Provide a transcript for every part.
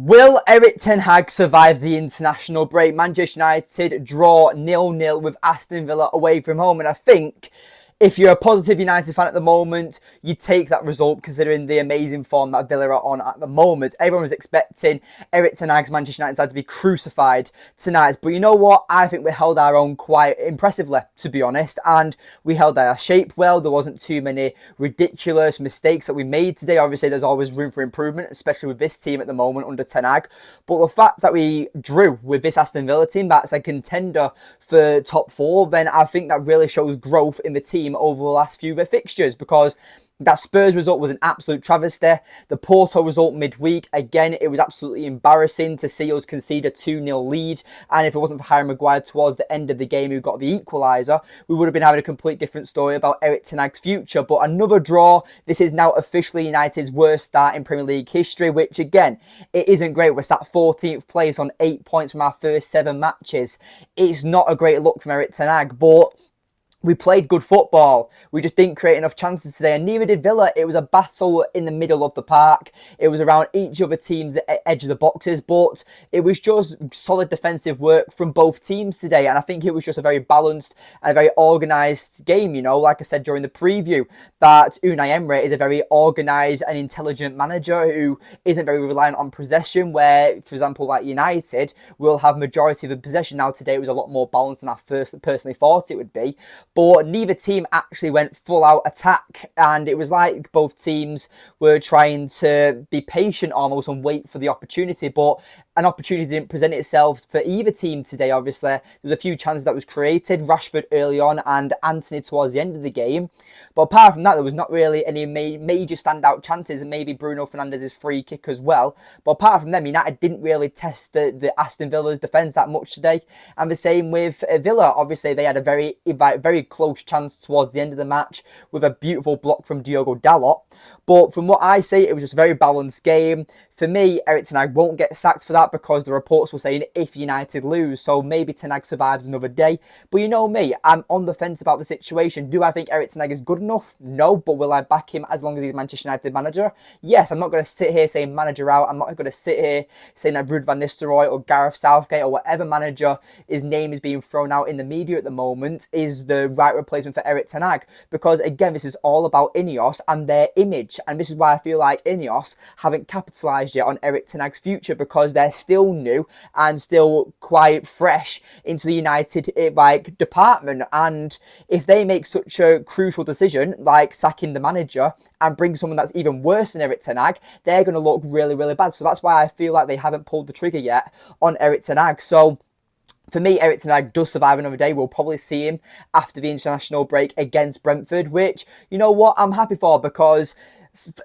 Will Erik Ten Hag survive the international break? Manchester United draw 0-0 with Aston Villa away from home. And I think if you're a positive United fan at the moment, you take that result considering the amazing form that Villa are on at the moment. Everyone was expecting Erik Ten Hag's Manchester United side to be crucified tonight. But you know what? I think we held our own quite impressively, to be honest. And we held our shape well. There wasn't too many ridiculous mistakes that we made today. Obviously, there's always room for improvement, especially with this team at the moment under Ten Hag. But the fact that we drew with this Aston Villa team, that's a contender for top four, then I think that really shows growth in the team over the last few fixtures, because that Spurs result was an absolute travesty. The Porto result midweek, again, it was absolutely embarrassing to see us concede a 2-0 lead. And if it wasn't for Harry Maguire towards the end of the game who got the equaliser, we would have been having a complete different story about Erik Ten Hag's future. But another draw. This is now officially United's worst start in Premier League history, which again, it isn't great. We're sat 14th place on 8 points from our first 7 matches. It's not a great look from Erik Ten Hag, but we played good football. We just didn't create enough chances today, and neither did Villa. It was a battle in the middle of the park. It was around each other team's edge of the boxes, but it was just solid defensive work from both teams today. And I think it was just a very balanced and a very organised game. You know, like I said during the preview, that Unai Emery is a very organised and intelligent manager who isn't very reliant on possession, where, for example, like United will have majority of the possession. Now today it was a lot more balanced than I first personally thought it would be. But neither team actually went full out attack, and it was like both teams were trying to be patient almost and wait for the opportunity. But an opportunity didn't present itself for either team today. Obviously, there was a few chances that was created, Rashford early on and Anthony towards the end of the game. But apart from that, there was not really any major standout chances, and maybe Bruno Fernandes's free kick as well. But apart from them, United didn't really test the Aston Villa's defence that much today. And the same with Villa. Obviously, they had a very close chance towards the end of the match with a beautiful block from Diogo Dalot. But from what I say, it was just a very balanced game. For me, Erik Ten Hag won't get sacked for that, because the reports were saying if United lose, so maybe Ten Hag survives another day. But you know me, I'm on the fence about the situation. Do I think Erik Ten Hag is good enough? No, but will I back him as long as he's Manchester United manager? Yes, I'm not going to sit here saying manager out. I'm not going to sit here saying that Ruud van Nistelrooy or Gareth Southgate or whatever manager his name is being thrown out in the media at the moment is the right replacement for Erik Ten Hag. Because again, this is all about Ineos and their image. And this is why I feel like Ineos haven't capitalised yet on Erik Ten Hag's future, because they're still new and still quite fresh into the United department. And if they make such a crucial decision like sacking the manager and bring someone that's even worse than Erik Ten Hag, they're going to look really, really bad. So that's why I feel like they haven't pulled the trigger yet on Erik Ten Hag. So for me, Erik Ten Hag does survive another day. We'll probably see him after the international break against Brentford, which, you know what, I'm happy for, because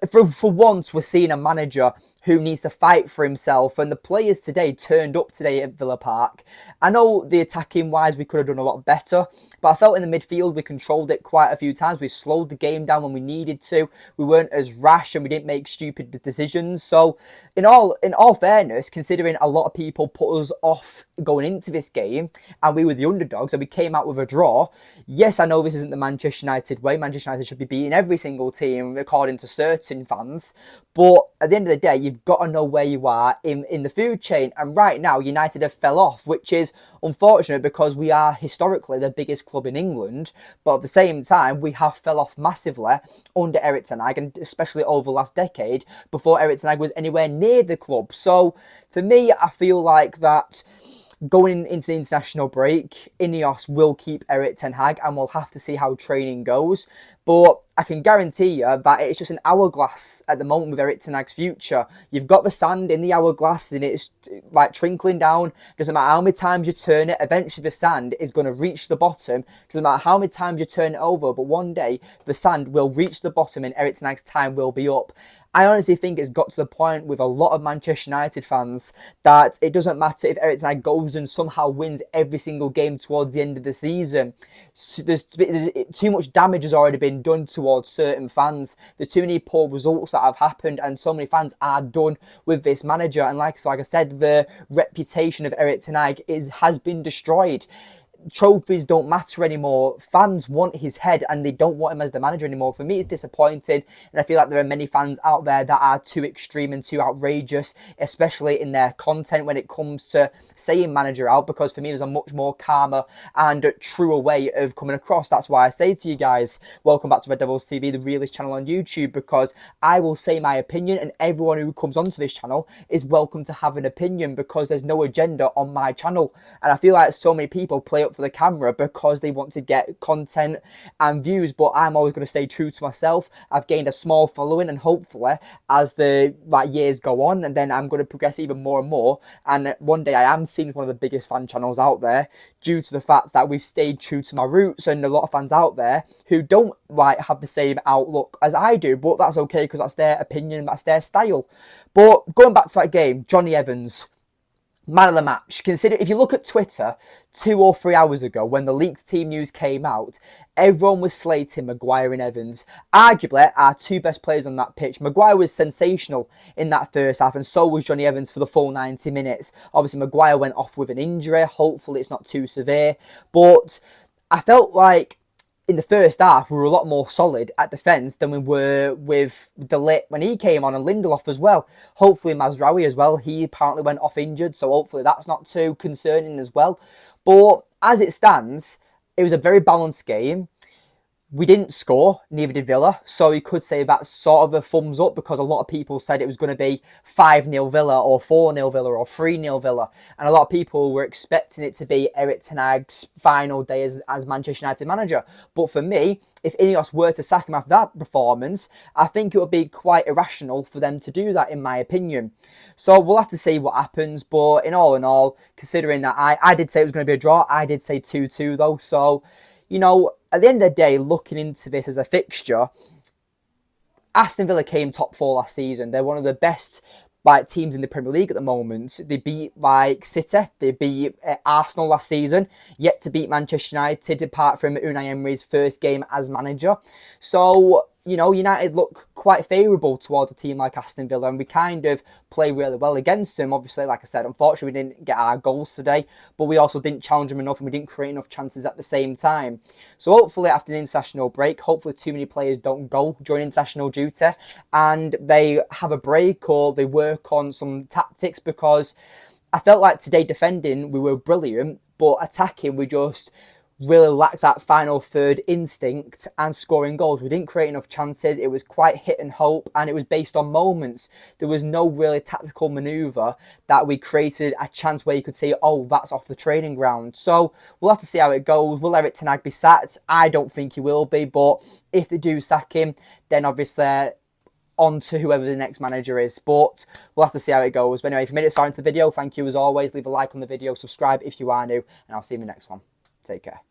for once we're seeing a manager who needs to fight for himself, and the players today turned up today at Villa Park. I know the attacking wise we could have done a lot better, but I felt in the midfield we controlled it quite a few times. We slowed the game down when we needed to. We weren't as rash and we didn't make stupid decisions. So in all fairness, considering a lot of people put us off going into this game and we were the underdogs and we came out with a draw, yes, I know this isn't the Manchester United way. Manchester United should be beating every single team according to certain fans, but at the end of the day, you've got to know where you are in the food chain. And right now, United have fell off, which is unfortunate because we are historically the biggest club in England. But at the same time, we have fell off massively under Erik Ten Hag, and especially over the last decade before Erik Ten Hag was anywhere near the club. So for me, I feel like that going into the international break, Ineos will keep Erik Ten Hag, and we'll have to see how training goes. But I can guarantee you that it's just an hourglass at the moment with Erik Ten Hag's future. You've got the sand in the hourglass and it's like trickling down. Doesn't matter how many times you turn it, eventually the sand is going to reach the bottom. Doesn't matter how many times you turn it over, but one day the sand will reach the bottom and Erik Ten Hag's time will be up. I honestly think it's got to the point with a lot of Manchester United fans that it doesn't matter if Erik Ten Hag goes and somehow wins every single game towards the end of the season. There's too much damage has already been done towards certain fans. There's too many poor results that have happened, and so many fans are done with this manager. And like I said, the reputation of Erik Ten Hag has been destroyed. trophies don't matter anymore. Fans want his head and they don't want him as the manager anymore. For me, it's disappointing, and I feel like there are many fans out there that are too extreme and too outrageous, especially in their content when it comes to saying manager out, because for me, there's a much more calmer and truer way of coming across. That's why I say to you guys, welcome back to Red Devils TV, the realest channel on YouTube, because I will say my opinion, and everyone who comes onto this channel is welcome to have an opinion, because there's no agenda on my channel. And I feel like so many people play up for the camera because they want to get content and views, but I'm always going to stay true to myself. I've gained a small following, and hopefully as the years go on, and then I'm going to progress even more and more, and one day I am seen as one of the biggest fan channels out there, due to the fact that we've stayed true to my roots. And a lot of fans out there who don't have the same outlook as I do, but that's okay, because that's their opinion, that's their style. But going back to that game, Jonny Evans, man of the match. Consider, if you look at Twitter 2 or 3 hours ago when the leaked team news came out, everyone was slating Maguire and Evans, arguably our two best players on that pitch. Maguire was sensational in that first half, and so was Jonny Evans for the full 90 minutes. Obviously, Maguire went off with an injury. Hopefully, it's not too severe. But I felt like in the first half, we were a lot more solid at defence than we were with De Ligt when he came on, and Lindelof as well. Hopefully Mazraoui as well. He apparently went off injured, so hopefully that's not too concerning as well. But as it stands, it was a very balanced game. We didn't score, neither did Villa, so you could say that's sort of a thumbs up, because a lot of people said it was going to be 5-0 Villa or 4-0 Villa or 3-0 Villa, and a lot of people were expecting it to be Erik Ten Hag's final day as Manchester United manager. But for me, if Ineos were to sack him after that performance, I think it would be quite irrational for them to do that, in my opinion. So we'll have to see what happens, but in all, considering that I did say it was going to be a draw, I did say 2-2 though, so, you know, at the end of the day, looking into this as a fixture, Aston Villa came top 4 last season. They're one of the best teams in the Premier League at the moment. They beat City, they beat Arsenal last season, yet to beat Manchester United apart from Unai Emery's first game as manager. So, you know, United look quite favourable towards a team like Aston Villa, and we kind of play really well against them. Obviously, like I said, unfortunately we didn't get our goals today, but we also didn't challenge them enough, and we didn't create enough chances at the same time. So hopefully after the international break, hopefully too many players don't go during international duty, and they have a break or they work on some tactics, because I felt like today defending we were brilliant, but attacking we just really lacked that final third instinct and scoring goals. We didn't create enough chances. It was quite hit and hope, and it was based on moments. There was no really tactical manoeuvre that we created a chance where you could say, oh, that's off the training ground. So we'll have to see how it goes. Will Erik Ten Hag be sacked? I don't think he will be, but if they do sack him, then obviously on to whoever the next manager is, but we'll have to see how it goes. But anyway, if you made it far into the video, thank you as always. Leave a like on the video, subscribe if you are new, and I'll see you in the next one. Take care.